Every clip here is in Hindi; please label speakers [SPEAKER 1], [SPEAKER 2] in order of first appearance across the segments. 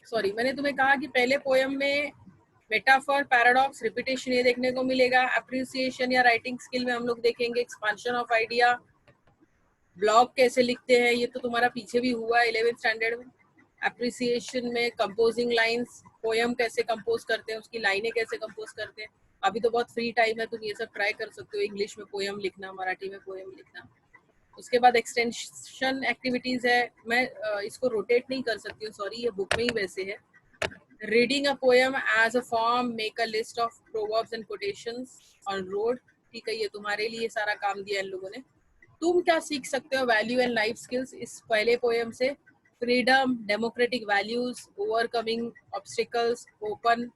[SPEAKER 1] सॉरी, मैंने तुम्हें कहा कि पहले पोयम में मेटाफर, पैराडॉक्स, रिपीटेशन ये देखने को मिलेगा। अप्रिसिएशन या राइटिंग स्किल में हम लोग देखेंगे एक्सपांशन ऑफ आइडिया, ब्लॉग कैसे लिखते हैं, ये तो तुम्हारा पीछे भी हुआ 11th स्टैंडर्ड में। अप्रिसिएशन में कंपोजिंग लाइंस, पोयम कैसे कंपोज करते हैं, उसकी लाइनें कैसे कंपोज करते हैं। अभी तो बहुत फ्री टाइम है, तुम ये सब ट्राई कर सकते हो, इंग्लिश में पोयम लिखना, मराठी में पोयम लिखना। उसके बाद एक्सटेंशन एक्टिविटीज है, मैं इसको रोटेट नहीं कर सकती हूँ, सॉरी, ये बुक में ही वैसे है। Reading a poem as a form, make a list of proverbs and quotations on road. ठीक है, ये तुम्हारे लिए सारा काम दिया इन लोगों ने। तुम क्या सीख सकते हो वैल्यू एंड लाइफ स्किल्स इस पहले पोयम से? Freedom, democratic values, overcoming obstacles, open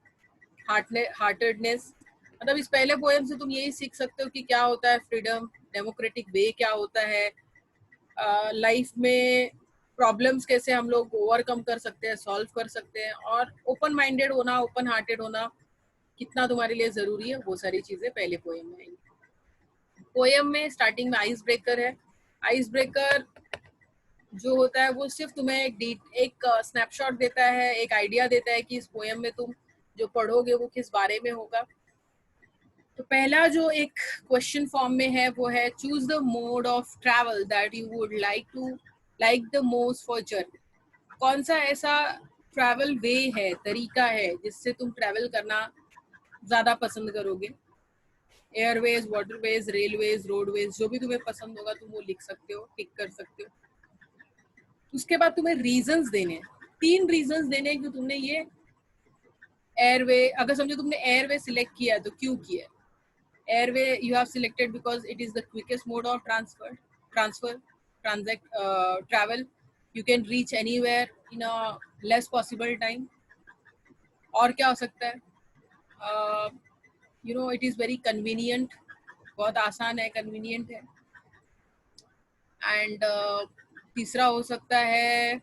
[SPEAKER 1] heartedness. मतलब इस पहले पोयम से तुम यही सीख सकते हो कि क्या होता है फ्रीडम, डेमोक्रेटिक वे क्या होता है, लाइफ में प्रॉब्लम्स कैसे हम लोग ओवरकम कर सकते हैं, सॉल्व कर सकते हैं, और ओपन माइंडेड होना, ओपन हार्टेड होना कितना तुम्हारे लिए जरूरी है, वो सारी चीजें पहले पोयम में आएंगी। पोयम में स्टार्टिंग में आइस ब्रेकर है। आइस ब्रेकर जो होता है वो सिर्फ तुम्हें एक स्नैपशॉट देता है, एक आइडिया देता है कि इस पोयम में तुम जो पढ़ोगे वो किस बारे में होगा। तो पहला जो एक क्वेश्चन फॉर्म में है वो है, choose the mode of travel that you would like the most for journey. कौन सा ऐसा ट्रैवल वे है, तरीका है जिससे तुम ट्रैवल करना ज्यादा पसंद करोगे। एयरवेज, वाटरवेज, रेलवेज, रोडवेज, जो भी तुम्हें पसंद होगा तुम वो लिख सकते हो, टिक कर सकते हो। उसके बाद तुम्हें रीजंस देने हैं, 3 रीजंस देने हैं कि तुमने ये एयरवे, अगर समझो तुमने एयरवे सिलेक्ट किया तो क्यों किया। Airway you have selected because it is the quickest mode of transfer transact travel, you can reach anywhere in a less possible time. और क्या हो सकता है, you know it is very convenient, बहुत आसान है, कन्वीनियंट है। एंड तीसरा हो सकता है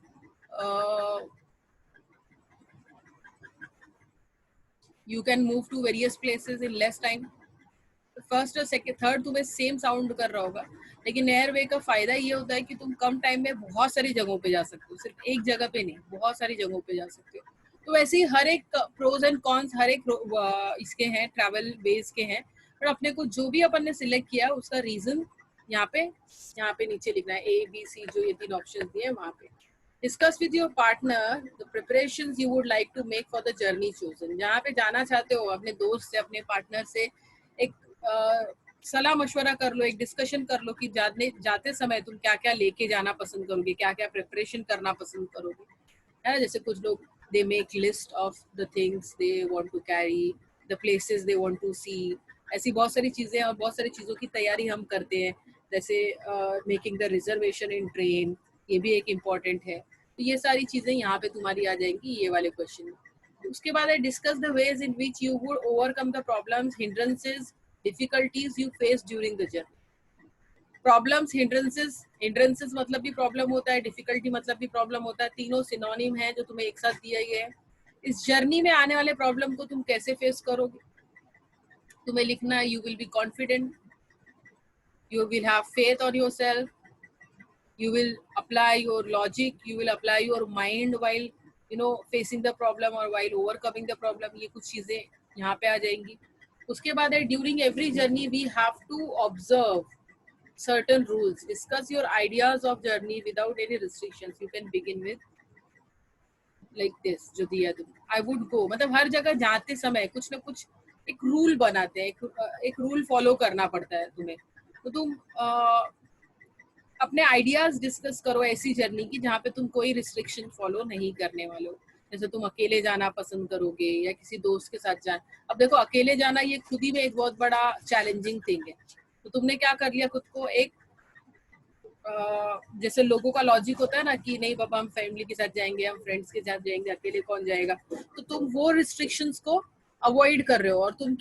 [SPEAKER 1] you can move to various places in less time. First और सेकंड, थर्ड तुम्हें सेम साउंड कर रहा होगा, लेकिन एयरवे का फायदा ये होता है कि तुम कम टाइम में बहुत सारी जगहों पे जा सकते हो, सिर्फ एक जगह पे नहीं, बहुत सारी जगहों पे जा सकते हो। तो वैसे ही हर एक प्रोज एंड कॉन्स, हर एक इसके हैं, ट्रैवल बेस के हैं, और अपने को जो भी अपन ने सिलेक्ट किया उसका रीजन यहाँ पे नीचे लिखना है, ए बी सी, जो ये 3 ऑप्शन दिए हैं वहाँ पे। Discuss with your partner the preparations you would like to make for the journey chosen. जहाँ पे जाना चाहते हो अपने दोस्त से, अपने पार्टनर से एक सलाह मशवरा कर लो, एक डिस्कशन कर लो कि जाते समय तुम क्या क्या लेके जाना पसंद करोगे, क्या क्या प्रिपरेशन करना पसंद करोगे, है ना। जैसे कुछ लोग they make list of the things they want to carry, the places they want to see. ऐसी बहुत सारी चीजें और बहुत सारी चीजों की तैयारी हम करते हैं, जैसे making the reservation in train, ये भी एक इम्पॉर्टेंट है। तो ये सारी चीजें यहाँ पे तुम्हारी आ जाएंगी ये वाले क्वेश्चन में। उसके बाद है, discuss the ways in which you would overcome the problems, hindrances, difficulties you face during the journey. Problems, hindrances मतलब भी प्रॉब्लम होता है, डिफिकल्टी मतलब भी प्रॉब्लम होता है, तीनों सिनोनिम है जो तुम्हें एक साथ दिया गया है। इस जर्नी में आने वाले प्रॉब्लम को तुम कैसे फेस करोगे, तुम्हें लिखना है, you will be confident, you will have faith on yourself, you will apply your logic, you will apply your mind while facing the problem or while overcoming the problem। ये कुछ चीजें यहाँ पे आ जाएंगी। उसके बाद है, during every journey we have to observe certain rules, discuss your ideas of journey without any restrictions, you can begin with like this जो दिया तुम। I would go मतलब हर जगह जाते समय कुछ ना कुछ एक रूल बनाते हैं, एक रूल फॉलो करना पड़ता है तुम्हें। तो तुम अपने आइडियाज डिस्कस करो ऐसी जर्नी की जहाँ पे तुम कोई रिस्ट्रिक्शन फॉलो नहीं करने वाले हो। जैसे तुम अकेले जाना पसंद करोगे या किसी दोस्त के साथ जाना। अब देखो, अकेले जाना ये खुद ही में एक बहुत बड़ा चैलेंजिंग थिंग है। तो तुमने क्या कर लिया, खुद को एक जैसे लोगों का लॉजिक होता है ना कि नहीं बाबा हम फैमिली के साथ जाएंगे, हम फ्रेंड्स के साथ जाएंगे, अकेले कौन जाएगा। तो तुम वो रिस्ट्रिक्शंस को अवॉइड कर रहे हो और तुम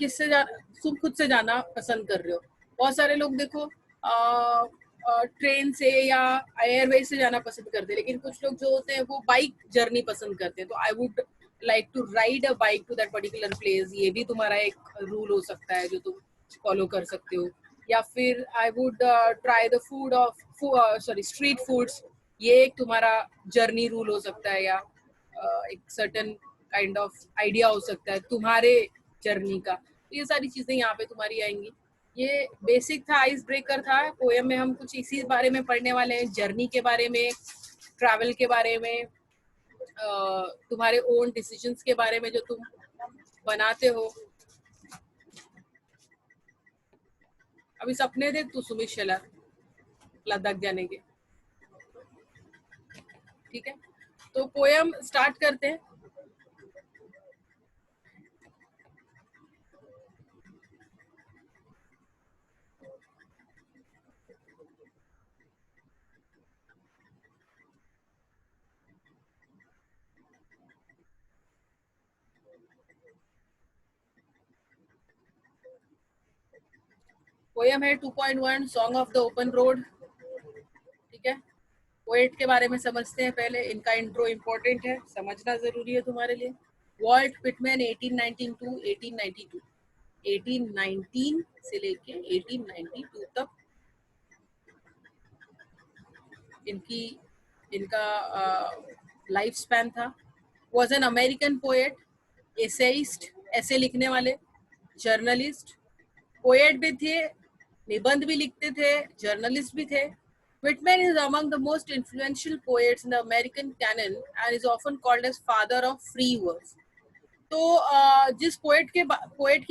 [SPEAKER 1] खुद से जाना पसंद कर रहे हो। बहुत सारे लोग देखो ट्रेन से या एयरवेज से जाना पसंद करते हैं, लेकिन कुछ लोग जो होते हैं वो बाइक जर्नी पसंद करते हैं। तो I would like to ride a bike to that particular place, ये भी तुम्हारा एक रूल हो सकता है जो तुम फॉलो कर सकते हो। या फिर I would try the food of street foods, ये एक तुम्हारा जर्नी रूल हो सकता है। या एक सर्टन काइंड ऑफ आइडिया हो सकता है तुम्हारे जर्नी का। तो ये सारी चीजें यहाँ पे तुम्हारी आएंगी। ये बेसिक था, आइस ब्रेकर था। पोएम में हम कुछ इसी बारे में पढ़ने वाले हैं, जर्नी के बारे में, ट्रैवल के बारे में, तुम्हारे ओन डिसीजंस के बारे में जो तुम बनाते हो। अभी सपने देख तू सुमित शेला लद्दाख जाने के, ठीक है। तो पोएम स्टार्ट करते हैं। पोएम है 2.1 song of the open road, ठीक है। पोएट के बारे में समझते हैं पहले, इनका इंट्रो इम्पोर्टेंट है, समझना जरूरी है तुम्हारे लिए। वॉल्ट विटमैन 1819 से लेके 1892 तक इनका लाइफ स्पैन था। Was an American poet, essayist, ऐसे लिखने वाले, जर्नलिस्ट, पोएट भी थे, निबंध भी लिखते थे, जर्नलिस्ट भी थे। Whitman is among the most influential poets in the American canon and is often called as father of free verse. तो जिस पोएट की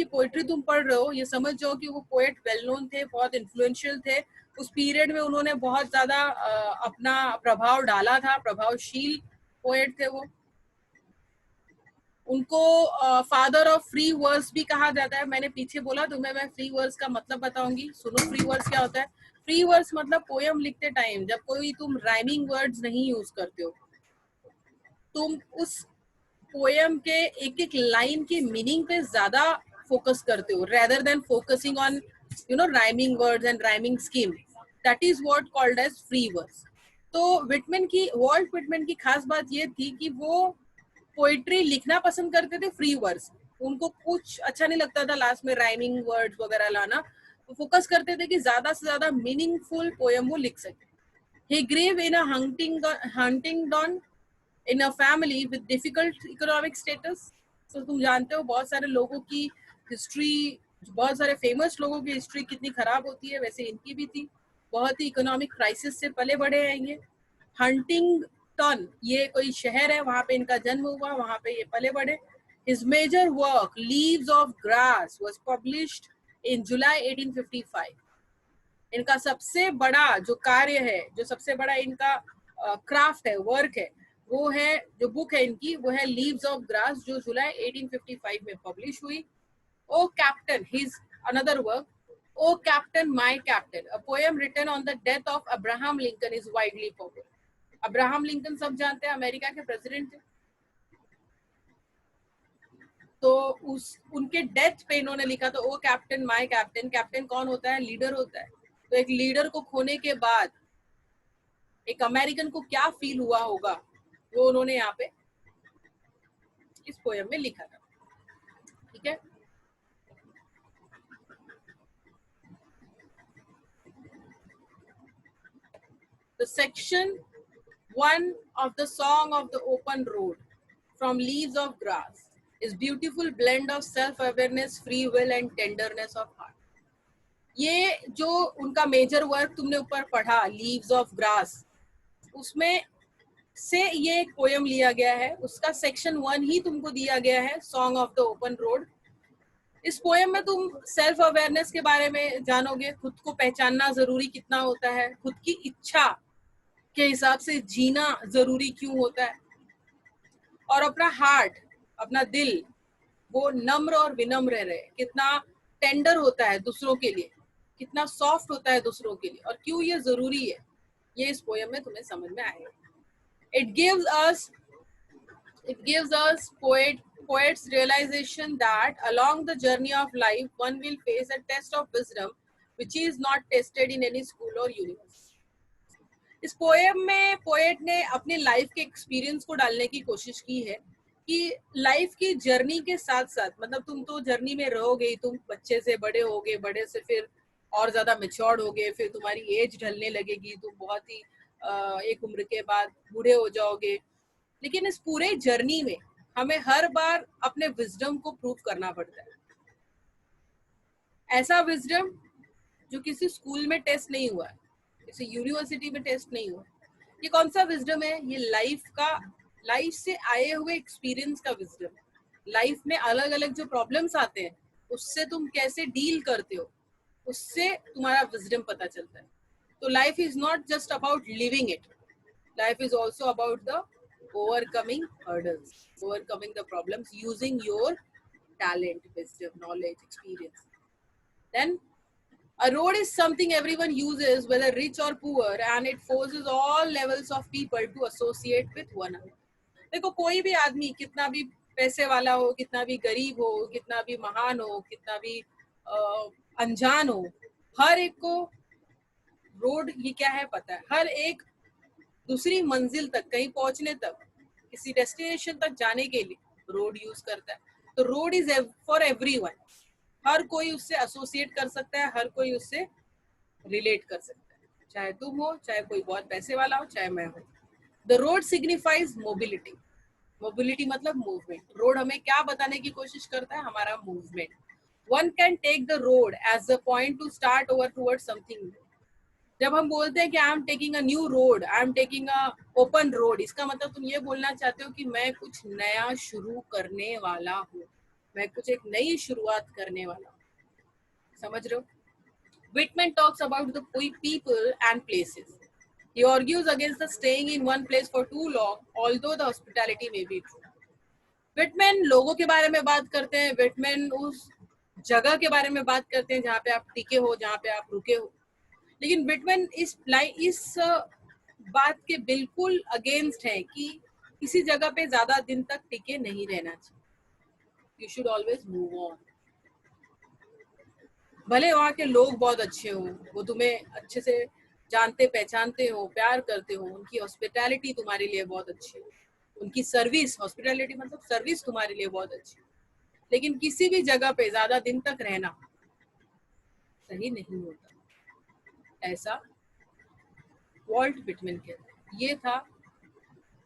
[SPEAKER 1] पोएट्री तुम पढ़ रहे हो, ये समझ जाओ कि वो पोएट वेल नोन थे, बहुत इन्फ्लुएंशियल थे। उस पीरियड में उन्होंने बहुत ज्यादा अपना प्रभाव डाला था, प्रभावशील पोएट थे वो। उनको फादर ऑफ फ्री वर्स भी कहा जाता है। मैंने पीछे बोला तुम्हें, मैं फ्री वर्स का मतलब बताऊंगी, सुनो फ्री वर्स क्या होता है। फ्री वर्स मतलब पोयम लिखते टाइम जब कोई तुम राइमिंग वर्ड्स नहीं यूज करते हो, तुम उस पोयम के एक एक लाइन की मीनिंग पे ज्यादा फोकस करते हो, rather than focusing on rhyming words and rhyming scheme. That is what called as free verse. तो वॉल्ट विटमैन की खास बात ये थी कि वो पोइट्री लिखना पसंद करते थे फ्री वर्ड्स। उनको कुछ अच्छा नहीं लगता था लास्ट में राइमिंग वर्ड्स वगैरह लाना, तो फोकस करते थे कि ज्यादा से ज्यादा मीनिंगफुल पोयम वो लिख सके। He grew in a Huntingdon in a family with difficult economic status. तो तुम जानते हो बहुत सारे लोगों की हिस्ट्री, बहुत सारे फेमस लोगों की हिस्ट्री कितनी खराब होती है, वैसे इनकी भी थी। बहुत ही इकोनॉमिक क्राइसिस से पले बड़े हैं ये। हंटिंगटन ये कोई शहर है, वहां पे इनका जन्म हुआ, वहां पे ये पले बड़े। His major work, Leaves of Grass, was published in July 1855. इनका सबसे बड़ा जो कार्य है, जो सबसे बड़ा इनका क्राफ्ट है, वर्क है, वो है, जो बुक है इनकी, वो है लीव्स ऑफ ग्रास, जो जुलाई 1855 में पब्लिश हुई। O Captain, his another work, O Captain my Captain, a poem written on the death of Abraham Lincoln, is widely popular. Abraham Lincoln सब जानते हैं, अमेरिका के प्रेसिडेंट थे। तो उनके डेथ पे इन्होंने लिखा था ओ कैप्टन माय कैप्टन। कैप्टन कौन होता है? लीडर होता है। तो एक लीडर को खोने के बाद एक अमेरिकन को क्या फील हुआ होगा, वो उन्होंने यहाँ पे इस पोएम में लिखा था, ठीक है। The section 1 of the Song of the Open Road from Leaves of Grass is beautiful blend of self-awareness, free will and tenderness of heart. ये जो उनका मेजर वर्क तुमने ऊपर पढ़ा, लीव्स ऑफ ग्रास, उसमें से ये एक पोयम लिया गया है। उसका सेक्शन 1 ही तुमको दिया गया है, song of the open road. इस पोएम में तुम सेल्फ अवेयरनेस के बारे में जानोगे, खुद को पहचानना जरूरी कितना होता है, खुद की इच्छा के हिसाब से जीना जरूरी क्यों होता है, और अपना हार्ट, अपना दिल, वो नम्र और विनम्र रहे, कितना टेंडर होता है दूसरों के लिए, कितना सॉफ्ट होता है दूसरों के लिए, और क्यों ये जरूरी है, ये इस पोएम में तुम्हें समझ में आएगा। It gives us poets realization that along the journey of life one will face a test of wisdom which is not tested in any school or university. इस पोएम में पोएट ने अपने लाइफ के एक्सपीरियंस को डालने की कोशिश की है कि लाइफ की जर्नी के साथ साथ, मतलब तुम तो जर्नी में रहोगे, तुम बच्चे से बड़े होगे, बड़े से फिर और ज्यादा मेच्योर्ड होगे, फिर तुम्हारी एज ढलने लगेगी, तुम बहुत ही एक उम्र के बाद बूढ़े हो जाओगे, लेकिन इस पूरे जर्नी में हमें हर बार अपने विजडम को प्रूव करना पड़ता है। ऐसा विजडम जो किसी स्कूल में टेस्ट नहीं हुआ है, किसी यूनिवर्सिटी में टेस्ट नहीं हुआ। ये कौन सा विजडम है? ये लाइफ से आए हुए एक्सपीरियंस का विजडम। लाइफ में अलग अलग जो प्रॉब्लम्स आते हैं उससे तुम कैसे डील करते हो, उससे तुम्हारा विजडम पता चलता है। तो life is not just about living it, life is also about the overcoming hurdles, overcoming the problems using your talent, wisdom, knowledge, experience. Then a road is something everyone uses, whether rich or poor, and it forces all levels of people to associate with one another. देखो, कोई भी आदमी कितना भी पैसे वाला हो, कितना भी गरीब हो, कितना भी महान हो, कितना भी अनजान हो, हर एक को रोड ये क्या है पता है। हर एक दूसरी मंजिल तक, कहीं पहुंचने तक, किसी डेस्टिनेशन तक जाने के लिए रोड यूज करता है। तो रोड इज फॉर एवरीवन। हर कोई उससे एसोसिएट कर सकता है, हर कोई उससे रिलेट कर सकता है, चाहे तुम हो, चाहे कोई बहुत पैसे वाला हो, चाहे मैं हो। The road signifies mobility. Mobility मतलब मूवमेंट। रोड हमें क्या बताने की कोशिश करता है? हमारा movement. One can take the road as a point to start over towards something new. जब हम बोलते हैं कि I am taking a new road, I am taking a open road, इसका मतलब तुम ये बोलना चाहते हो कि मैं कुछ नया शुरू करने वाला हूँ, मैं कुछ एक नई शुरुआत करने वाला हूँ। समझ रहे हो? Whitman talks about the people and places. He argues against the staying in one place for too long, although the hospitality may be true. Whitman लोगों के बारे में बात करते हैं, Whitman उस जगह के बारे में बात करते हैं जहाँ पे आप टिके हो, जहाँ पे आप रुके हो। लेकिन Whitman इस बात के बिल्कुल अगेंस्ट है कि किसी जगह पे ज्यादा दिन तक टिके नहीं रहना चाहिए। You should always move on. भले वहाँ के लोग बहुत अच्छे हो, वो तुम्हें अच्छे से जानते पहचानते हो, प्यार करते हो, उनकी हॉस्पिटैलिटी तुम्हारे लिए बहुत अच्छी है, उनकी सर्विस, हॉस्पिटैलिटी मतलब सर्विस तुम्हारे लिए बहुत अच्छी है, लेकिन किसी भी जगह पे ज्यादा दिन तक रहना सही नहीं होता। ऐसा वॉल्ट विटमैन कहते हैं। ये था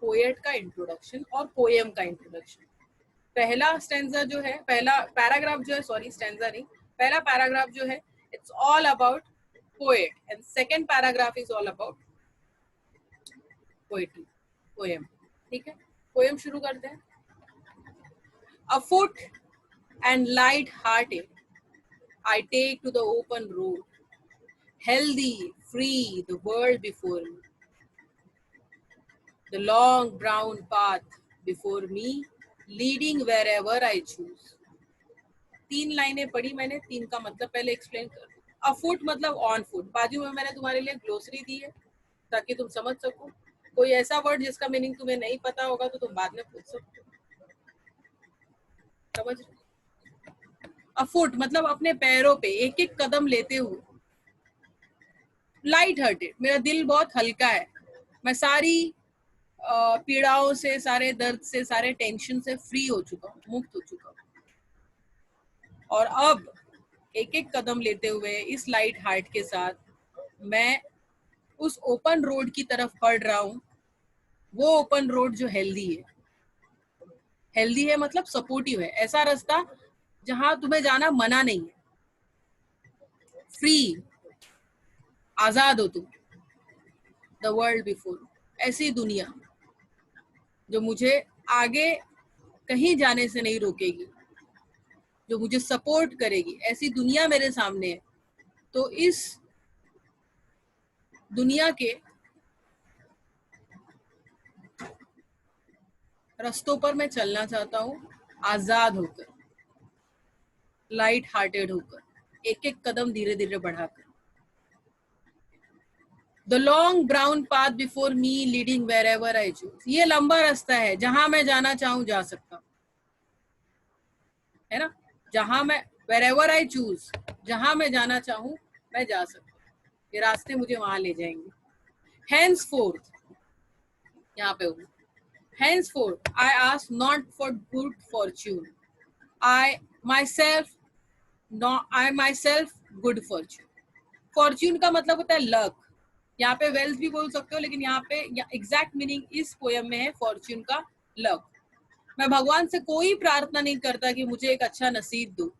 [SPEAKER 1] पोएट का इंट्रोडक्शन और पोएम का इंट्रोडक्शन। पहला स्टैंजा जो है, पहला पैराग्राफ जो है, सॉरी स्टैंजा नहीं, पहला पैराग्राफ जो है, it's all about poet and second paragraph is all about poetry, poem. ठीक है, पोएम शुरू करते हैं। अफुट and light hearted I take to the open road, healthy, free, the world before me. The long brown path before me, leading wherever I choose. 3 लाइनें पढ़ी मैंने, 3 का मतलब पहले एक्सप्लेन कर। अफुट मतलब ऑन फुट। बाजू में मैंने तुम्हारे लिए ग्लोसरी दी है ताकि तुम समझ सको। कोई ऐसा वर्ड जिसका मीनिंग तुम्हें नहीं पता होगा तो तुम बाद में पूछ सकते हो। समझ? अफुट मतलब अपने पैरों पे एक एक कदम लेते हुए। लाइट हार्टेड, मेरा दिल बहुत हल्का है, मैं सारी पीड़ाओं से, सारे दर्द से, सारे टेंशन से फ्री हो चुका हूँ, मुक्त हो चुका हूँ। और अब एक एक कदम लेते हुए इस लाइट हार्ट के साथ मैं उस ओपन रोड की तरफ बढ़ रहा हूँ। वो ओपन रोड जो हेल्दी है। हेल्दी है मतलब सपोर्टिव है, ऐसा रास्ता जहां तुम्हें जाना मना नहीं है। फ्री, आजाद हो तुम। द वर्ल्ड बिफोर, ऐसी दुनिया जो मुझे आगे कहीं जाने से नहीं रोकेगी, जो मुझे सपोर्ट करेगी, ऐसी दुनिया मेरे सामने है। तो इस दुनिया के रास्तों पर मैं चलना चाहता हूँ, आजाद होकर, लाइट हार्टेड होकर, एक एक कदम धीरे धीरे बढ़ाकर। The long brown path before me leading wherever I choose. ये लंबा रास्ता है, जहां मैं जाना चाहूँ जा सकता हूँ, है ना? जहां मैं wherever I choose, जहां मैं जाना चाहूँ मैं जा सकता हूँ। ये रास्ते मुझे वहां ले जाएंगे। Henceforth, यहाँ पे हूँ। Henceforth, I ask not for good fortune. I myself good fortune. Fortune का मतलब होता है लक, यहाँ पे वेल्थ भी बोल सकते हो, लेकिन यहाँ पे एग्जैक्ट मीनिंग इस पोयम में है फॉर्च्यून का लक। मैं भगवान से कोई प्रार्थना नहीं करता कि मुझे एक अच्छा नसीब दो,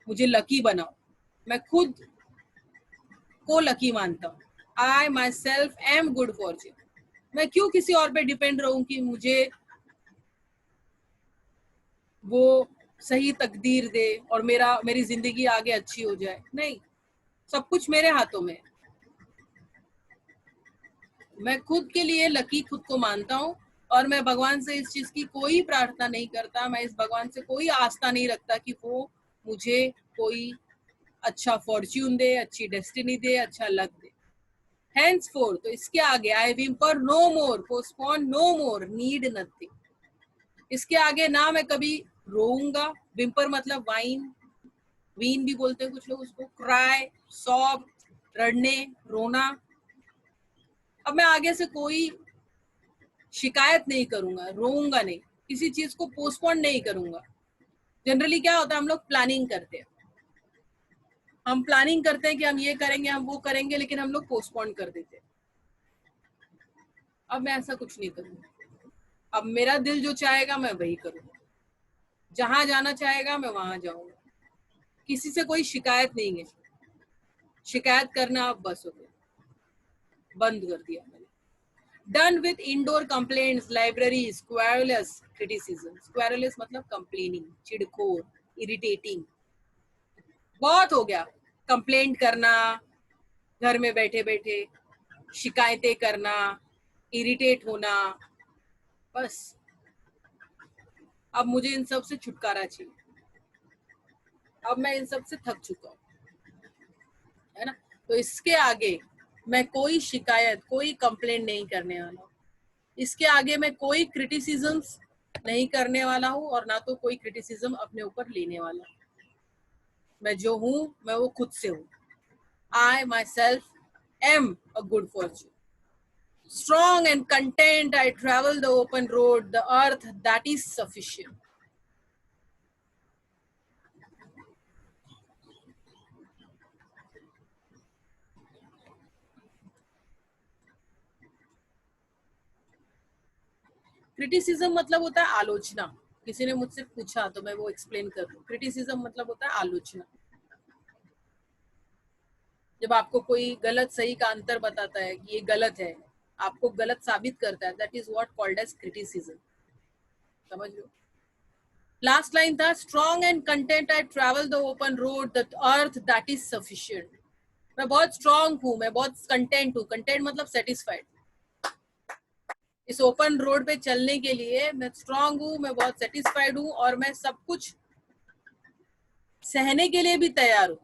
[SPEAKER 1] मुझे लकी बनाओ। मैं खुद को लकी मानता हूँ। I myself am good fortune. मैं क्यों किसी और पे डिपेंड रहूं कि मुझे वो सही तकदीर दे और मेरी जिंदगी आगे अच्छी हो जाए। नहीं, सब कुछ मेरे हाथों में है। मैं खुद के लिए लकी खुद को मानता हूँ और मैं भगवान से इस चीज की कोई प्रार्थना नहीं करता। मैं इस भगवान से कोई आस्था नहीं रखता कि वो मुझे कोई अच्छा फॉर्च्यून दे, अच्छी डेस्टिनी दे, अच्छा लक दे। Henceforth, तो इसके आगे I whimper no more, postpone no more, need nothing. इसके आगे ना मैं कभी रोऊंगा। विम्पर मतलब वाइन, वीन भी बोलते हैं कुछ लोग उसको। क्राई, सॉब, रड़ने, रोना। अब मैं आगे से कोई शिकायत नहीं करूंगा, रोऊंगा नहीं, किसी चीज को पोस्टपोन नहीं करूंगा। जनरली क्या होता है, हम लोग प्लानिंग करते हैं, हम प्लानिंग करते हैं कि हम ये करेंगे, हम वो करेंगे, लेकिन हम लोग पोस्टपोन कर देते हैं। अब मैं ऐसा कुछ नहीं करूंगा। अब मेरा दिल जो चाहेगा मैं वही करूंगा, जहां जाना चाहेगा मैं वहां जाऊंगा। किसी से कोई शिकायत नहीं है। शिकायत करना अब बस हो गया, बंद कर दिया मैंने। Done with indoor complaints, libraries, querulous criticism. Querulous मतलब कंप्लेनिंग, चिड़खोर, इरिटेटिंग। बहुत हो गया कंप्लेंट करना, घर में बैठे बैठे शिकायतें करना, इरिटेट होना। बस अब मुझे इन सब से छुटकारा चाहिए। अब मैं इन सब से थक चुका हूँ, है ना। तो इसके आगे मैं कोई शिकायत, कोई कंप्लेंट नहीं करने वाला हूँ। इसके आगे मैं कोई क्रिटिसिज्म्स नहीं करने वाला हूँ और ना तो कोई क्रिटिसिज्म अपने ऊपर लेने वाला हूँ। मैं जो हूँ मैं वो खुद से हूँ। I myself am a good fortune. Strong and content, I travel the open road, the earth that is sufficient. Criticism मतलब होता है आलोचना। किसी ने मुझसे पूछा तो मैं वो एक्सप्लेन कर दूं। क्रिटिसिज्म मतलब होता है आलोचना। जब आपको कोई गलत सही का अंतर बताता है कि ये गलत है, आपको गलत साबित करता है, that is what called as criticism. समझ लो। लास्ट लाइन था, strong and content I travel the open road, the earth that is sufficient. मैं बहुत स्ट्रॉन्ग हूँ, मैं बहुत कंटेंट हूँ। कंटेंट मतलब सेटिस्फाइड। इस ओपन रोड पे चलने के लिए मैं स्ट्रांग हूँ, मैं बहुत सेटिस्फाइड हूँ और मैं सब कुछ सहने के लिए भी तैयार हूँ।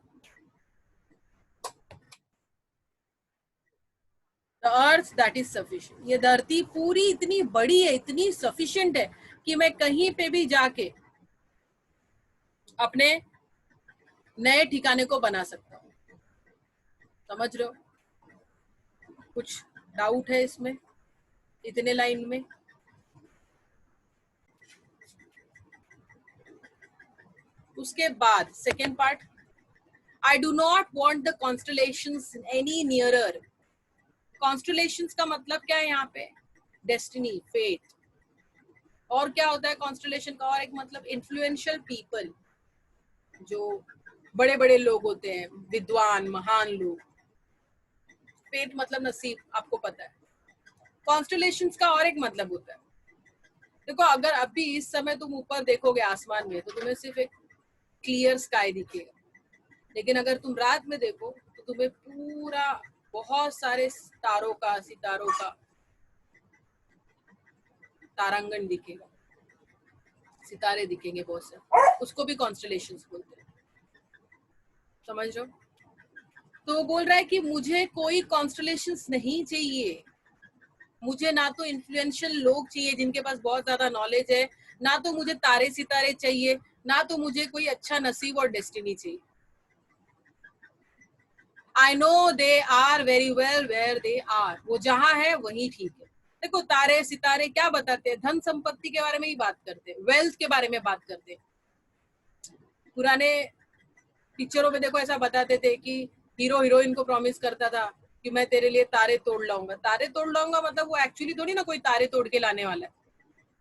[SPEAKER 1] The earth that is sufficient. ये धरती पूरी इतनी बड़ी है, इतनी सफिशिएंट है कि मैं कहीं पे भी जाके अपने नए ठिकाने को बना सकता हूँ। समझ रहे हो? कुछ डाउट है इसमें, इतने लाइन में? उसके बाद second part, I do not want the constellations any nearer. Constellations का मतलब क्या है यहाँ पे? Destiny, fate. और क्या होता है कॉन्स्टलेशन का और एक मतलब? इन्फ्लुएंशियल पीपल, जो बड़े बड़े लोग होते हैं, विद्वान, महान लोग। फेट मतलब नसीब, आपको पता है। कॉन्स्टलेशंस का और एक मतलब होता है, देखो अगर अभी इस समय तुम ऊपर देखोगे आसमान में तो तुम्हें सिर्फ एक क्लियर स्काई दिखेगा, लेकिन अगर तुम रात में देखो तो तुम्हें पूरा बहुत सारे तारों का, सितारों का तारांगण दिखेगा, सितारे दिखेंगे बहुत सारे। उसको भी कॉन्स्टलेशंस बोलते हैं। समझ रहे हो? तो वो बोल रहा है कि मुझे कोई कॉन्स्टलेशंस नहीं चाहिए। मुझे ना तो इन्फ्लुएंशियल लोग चाहिए जिनके पास बहुत ज्यादा नॉलेज है, ना तो मुझे तारे सितारे चाहिए, ना तो मुझे कोई अच्छा नसीब और डेस्टिनी चाहिए। I know they are very well where they are. वो जहां है वही ठीक है। देखो तारे सितारे क्या बताते हैं? धन संपत्ति के बारे में ही बात करते हैं, वेल्थ के बारे में बात करते हैं। पुराने पिक्चरों में देखो ऐसा बताते थे कि हीरो हीरोइन को प्रॉमिस करता था कि मैं तेरे लिए तारे तोड़ लाऊंगा। तारे तोड़ लाऊंगा मतलब वो एक्चुअली थोड़ी ना कोई तारे तोड़ के लाने वाला है।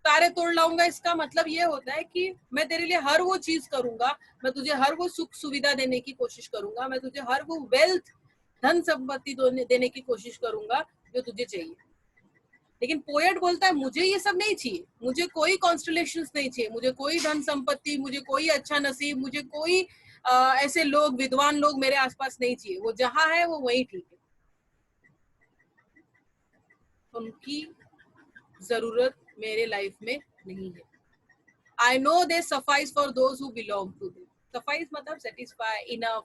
[SPEAKER 1] तारे तोड़ लाऊंगा इसका मतलब ये होता है कि मैं तेरे लिए हर वो चीज करूंगा, मैं तुझे हर वो सुख सुविधा देने की कोशिश करूंगा, मैं तुझे हर वो वेल्थ, धन संपत्ति देने की कोशिश करूंगा जो तुझे चाहिए। लेकिन पोएट बोलता है मुझे ये सब नहीं चाहिए, मुझे कोई कॉन्स्टलेशंस नहीं चाहिए, मुझे कोई धन संपत्ति, मुझे कोई अच्छा नसीब, मुझे कोई ऐसे लोग, विद्वान लोग मेरे आसपास नहीं चाहिए, वो जहां है वो वही ठीक है। उनकी जरूरत मेरे लाइफ में नहीं है। I know they suffice for those who belong to them. Suffice मतलब सेटिस्फाई, इनफ,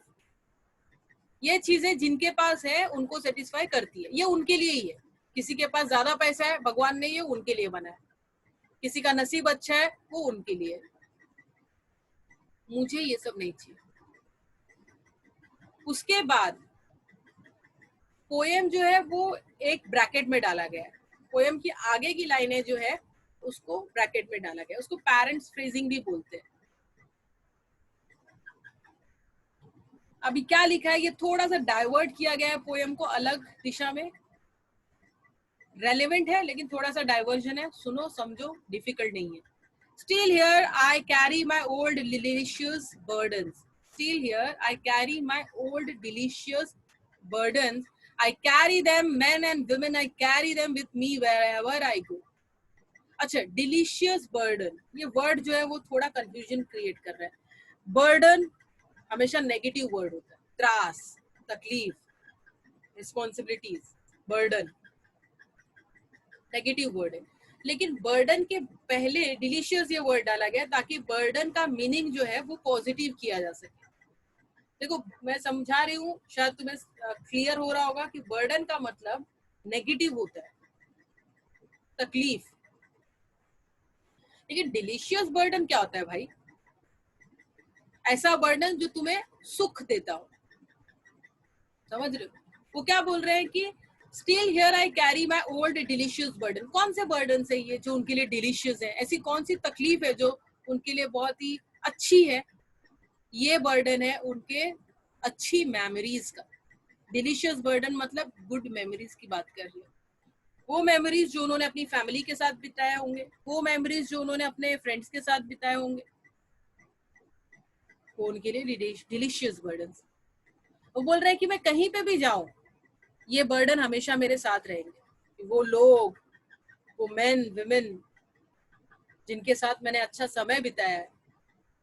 [SPEAKER 1] ये चीजें जिनके पास है उनको सेटिस्फाई करती है, ये उनके लिए ही है। किसी के पास ज्यादा पैसा है, भगवान ने ये उनके लिए बनाया। किसी का नसीब अच्छा है, वो उनके लिए है। मुझे ये सब नहीं चाहिए। उसके बाद पोएम जो है वो एक ब्रैकेट में डाला गया है। पोएम की आगे की लाइनें जो है उसको ब्रैकेट में डाला गया, उसको पेरेंट्स फ्रेजिंग भी बोलते हैं। अभी क्या लिखा है, ये थोड़ा सा डाइवर्ट किया गया है पोएम को अलग दिशा में। रेलेवेंट है लेकिन थोड़ा सा डाइवर्जन है, सुनो समझो, डिफिकल्ट नहीं है। Still here I carry my old delicious burdens. Still here I carry my old delicious burdens. I carry them, men and women, I carry them with me wherever I go. अच्छा, डिलीशियस बर्डन, ये वर्ड जो है वो थोड़ा कंफ्यूजन क्रिएट कर रहा है। बर्डन हमेशा नेगेटिव वर्ड होता है, त्रास, तकलीफ, रिस्पॉन्सिबिलिटीज, बर्डन नेगेटिव वर्ड है। लेकिन बर्डन के पहले डिलीशियस ये वर्ड डाला गया ताकि बर्डन का मीनिंग जो है वो पॉजिटिव किया जा सके। देखो मैं समझा रही हूँ, शायद तुम्हें क्लियर हो रहा होगा कि बर्डन का मतलब नेगेटिव होता है, तकलीफ। लेकिन डिलीशियस बर्डन क्या होता है भाई? ऐसा बर्डन जो तुम्हें सुख देता हो। समझ रहे हो? वो क्या बोल रहे हैं कि still here I carry my old delicious burden. कौन से बर्डन है ये जो उनके लिए डिलीशियस है? ऐसी कौन सी तकलीफ है जो उनके लिए बहुत ही अच्छी है? ये बर्डन है उनके अच्छी मेमोरीज का। डिलीशियस बर्डन मतलब गुड मेमोरीज की बात कर रही है। वो मेमोरीज जो उन्होंने अपनी फैमिली के साथ बिताए होंगे, वो मेमोरीज जो उन्होंने अपने फ्रेंड्स के साथ बिताए होंगे, वो उनके लिए डिलीशियस बर्डन। वो बोल रहे हैं कि मैं कहीं पे भी जाऊं, ये बर्डन हमेशा मेरे साथ रहेंगे। वो लोग, वो मेन विमेन जिनके साथ मैंने अच्छा समय बिताया है,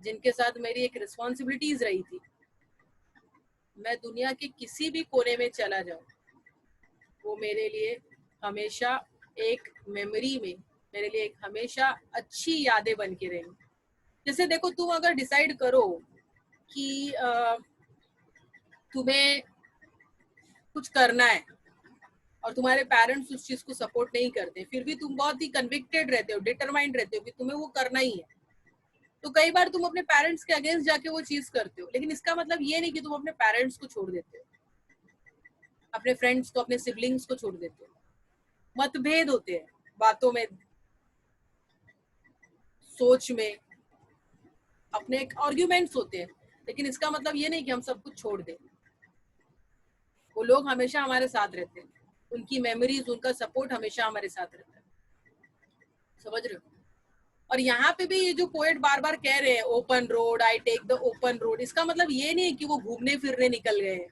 [SPEAKER 1] जिनके साथ मेरी एक रिस्पॉन्सिबिलिटीज रही थी, मैं दुनिया के किसी भी कोने में चला जाऊं, वो मेरे लिए हमेशा एक मेमोरी में, मेरे लिए एक हमेशा अच्छी यादें बन के रहेंगी। जैसे देखो, तुम अगर डिसाइड करो कि तुम्हें कुछ करना है और तुम्हारे पेरेंट्स उस चीज को सपोर्ट नहीं करते, फिर भी तुम बहुत ही कन्विक्टेड रहते हो, डिटरमाइंड रहते हो कि तुम्हें वो करना ही है, तो कई बार तुम अपने पेरेंट्स के अगेंस्ट जाके वो चीज करते हो। लेकिन इसका मतलब ये नहीं कि तुम अपने पेरेंट्स को छोड़ देते हो, अपने फ्रेंड्स को, अपने सिबलिंग्स को छोड़ देते हो। मतभेद होते हैं बातों में, सोच में, अपने एक आर्ग्यूमेंट्स होते हैं, लेकिन इसका मतलब ये नहीं कि हम सब कुछ छोड़ दें। वो लोग हमेशा हमारे साथ रहते हैं, उनकी मेमोरीज, उनका सपोर्ट हमेशा हमारे साथ रहता है। समझ रहे हो? और यहाँ पे भी ये जो पोएट बार बार कह रहे हैं open road, I take the open road, इसका मतलब ये नहीं है कि वो घूमने फिरने निकल गए हैं।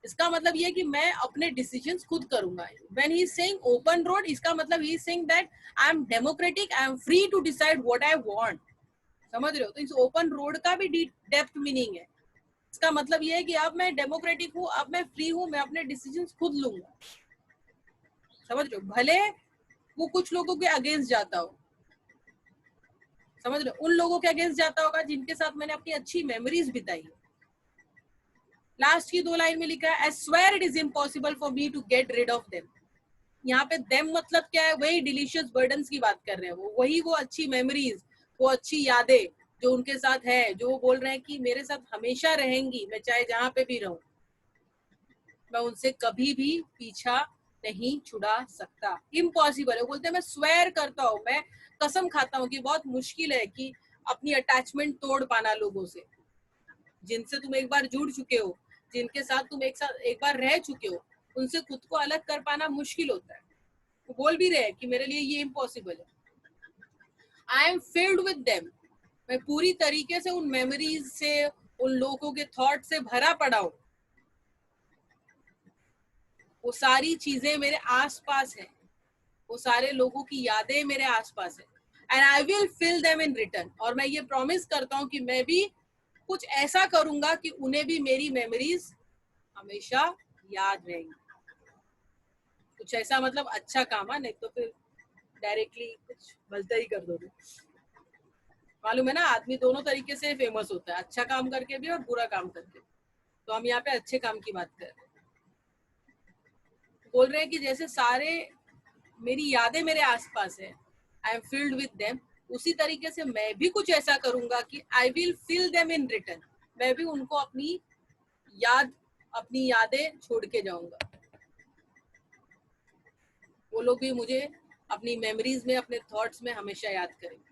[SPEAKER 1] इसका मतलब ये कि मैं अपने डिसीजंस खुद करूंगा। When he is saying open road, इसका मतलब he is saying that I am democratic, I am free to decide what I want. समझ रहे हो? तो इस ओपन रोड का भी डेप्थ मीनिंग है। इसका मतलब ये है कि अब मैं डेमोक्रेटिक हूँ, अब मैं फ्री हूँ, मैं अपने डिसीजंस खुद लूंगा। समझ रहे हो? भले वो कुछ लोगों के अगेंस्ट जाता हो, समझ रहे हो? उन लोगों के अगेंस्ट जाता होगा जिनके साथ मैंने अपनी अच्छी मेमोरीज बिताई है। लास्ट की 2 लाइन में लिखा है, I swear it is impossible for me to get rid of them. यहाँ पे देम मतलब क्या है? वही डिलीशियस बर्डन्स की बात कर रहे हैं। वो वही, वो अच्छी मेमोरीज, वो अच्छी यादें जो उनके साथ है, जो वो बोल रहे हैं कि मेरे साथ हमेशा रहेंगी, मैं चाहे जहां पे भी रहूं, मैं उनसे कभी भी पीछा नहीं छुड़ा सकता। इम्पॉसिबल है। बोलते हैं मैं स्वेयर करता हूँ, मैं कसम खाता हूँ कि बहुत मुश्किल है कि अपनी अटैचमेंट तोड़ पाना लोगों से जिनसे तुम एक बार जुड़ चुके हो, जिनके साथ तुम एक बार रह चुके हो, उनसे खुद को अलग कर पाना मुश्किल होता है। वो बोल भी रहे हैं कि मेरे लिए ये इम्पॉसिबल है। I am filled with them, मैं पूरी तरीके से उन मेमोरीज से, उन लोगों के थॉट से भरा पड़ा हूं। वो सारी चीजें मेरे आसपास है, वो सारे लोगों की यादें मेरे आसपास है। And I will fill them in return, और मैं ये प्रॉमिस करता हूँ कि मैं भी कुछ ऐसा करूंगा कि उन्हें भी मेरी मेमोरीज हमेशा याद रहेंगी। कुछ ऐसा मतलब अच्छा काम है, नहीं तो फिर डायरेक्टली कुछ भलता ही कर दोगे। मालूम है ना, आदमी दोनों तरीके से फेमस होता है, अच्छा काम करके भी और बुरा काम करके। तो हम यहाँ पे अच्छे काम की बात कर रहे हैं। बोल रहे हैं कि जैसे सारे मेरी यादें मेरे आसपास है, I am filled with them, उसी तरीके से मैं भी कुछ ऐसा करूंगा कि I will fill them in return, मैं भी उनको अपनी यादें छोड़ के जाऊंगा। वो लोग भी मुझे अपनी मेमोरीज में, अपने थॉट्स में हमेशा याद करेंगे।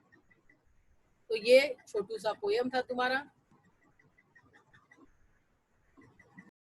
[SPEAKER 1] तो ये छोटू सा पोयम था तुम्हारा।